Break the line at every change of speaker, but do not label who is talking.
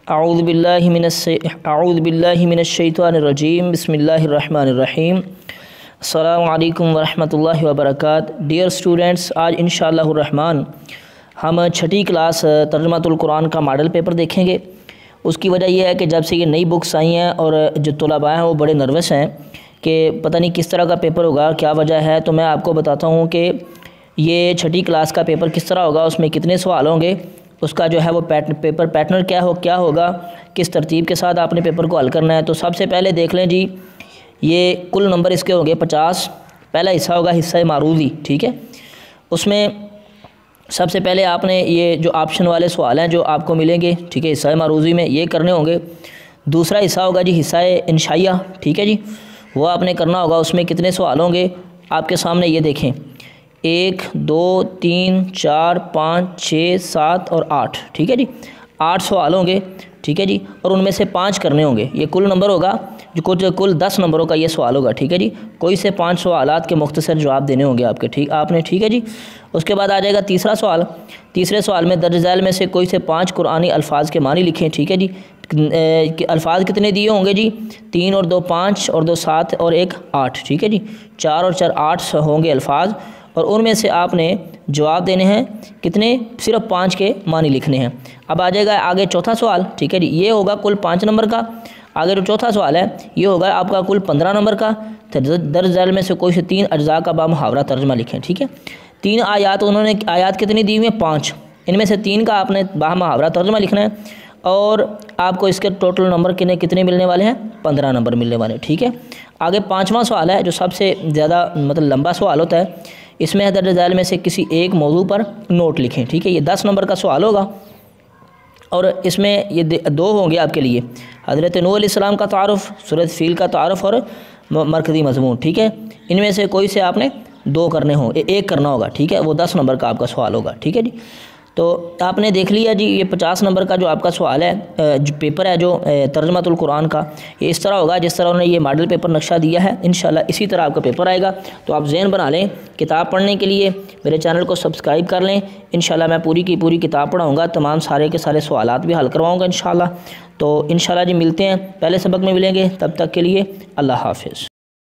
अऊज़ुबिल्लाहिमिनश्शैतानिर्रजीम बिस्मिल्लाहिर्रहमानिर्रहीम। अस्सलामु अलैकुम वरहमतुल्लाहि वबरकातुहू। डियर स्टूडेंट्स, आज इंशाअल्लाहुर्रहमान हम छठी क्लास तर्जुमातुल कुरान का मॉडल पेपर देखेंगे। उसकी वजह यह है कि जब से ये नई बुक्स आई हैं और जो तलबा हैं वो बड़े नर्वस हैं कि पता नहीं किस तरह का पेपर होगा, क्या वजह है। तो मैं आपको बताता हूँ कि ये छठी क्लास का पेपर किस तरह होगा, उसमें कितने सवाल होंगे, उसका जो है वो पेपर पैटर्न क्या होगा, किस तरतीब के साथ आपने पेपर को हल करना है। तो सबसे पहले देख लें जी, ये कुल नंबर इसके होंगे 50। पहला हिस्सा होगा हिस्सा मारूज़ी, ठीक है। उसमें सबसे पहले आपने ये जो ऑप्शन वाले सवाल हैं जो आपको मिलेंगे, ठीक है, हिस्सा मारूज़ी में ये करने होंगे। दूसरा हिस्सा होगा जी हिस्सा इंशाइया, ठीक है जी, वो आपने करना होगा। उसमें कितने सवाल होंगे आपके सामने ये देखें, 1 2 3 4 5 6 7 और 8, ठीक है जी, 8 सवाल होंगे, ठीक है जी। और उनमें से 5 करने होंगे। ये कुल नंबर होगा जो कुल 10 नंबरों का ये सवाल होगा, ठीक है जी। कोई से 5 सवालात के मुख्तसर जवाब देने होंगे आपके, ठीक है जी। उसके बाद आ जाएगा तीसरा सवाल। तीसरे सवाल में दर्ज झैल में से कोई से 5 कुरानी अल्फाज के मानी लिखें, ठीक है जी। अल्फाज कितने दिए होंगे जी, 3 और 2 5 और 2 7 और 1 8, ठीक है जी। 4 और 4 8 होंगे अल्फाज, और उनमें से आपने जवाब देने हैं कितने, सिर्फ 5 के मानी लिखने हैं। अब आ जाएगा आगे चौथा सवाल, ठीक है जी, ये होगा कुल 5 नंबर का। आगे जो चौथा सवाल है ये होगा आपका कुल 15 नंबर का। दर्ज झैल में से कोई से 3 अज्जा का बामुहावरा तर्जमा लिखें, ठीक है। 3 आयात, उन्होंने आयात कितनी दी हुई है, 5, इनमें से 3 का आपने बामुहावरा तर्जमा लिखना है, और आपको इसके टोटल नंबर कितने मिलने वाले हैं, 15 नंबर मिलने वाले हैं, ठीक है। आगे 5वां सवाल है जो सबसे ज़्यादा मतलब लंबा सवाल होता है। इसमें दर्ज झैल में से किसी एक मौजू पर नोट लिखें, ठीक है। ये 10 नंबर का सवाल होगा, और इसमें ये 2 होंगे आपके लिए, हज़रत नूह अलैहिस्सलाम का तारुफ़, सूरत फ़ील का तारुफ़ और मरकज़ी मज़मून, ठीक है। इनमें से कोई से आपने 2 करने हों, एक करना होगा, ठीक है। वो 10 नंबर का आपका सवाल होगा, ठीक है जी। तो आपने देख लिया जी, ये 50 नंबर का जो आपका सवाल है, जो पेपर है जो तर्जुमातुल कुरान का, ये इस तरह होगा जिस तरह उन्होंने ये मॉडल पेपर नक्शा दिया है। इंशाल्लाह इसी तरह आपका पेपर आएगा। तो आप ज़हन बना लें, किताब पढ़ने के लिए मेरे चैनल को सब्सक्राइब कर लें। इंशाल्लाह मैं पूरी की पूरी किताब पढ़ाऊँगा, तमाम सारे के सारे सवालात भी हल करवाऊँगा इंशाल्लाह। तो इंशाल्लाह जी मिलते हैं, पहले सबक में मिलेंगे, तब तक के लिए अल्लाह हाफ़िज़।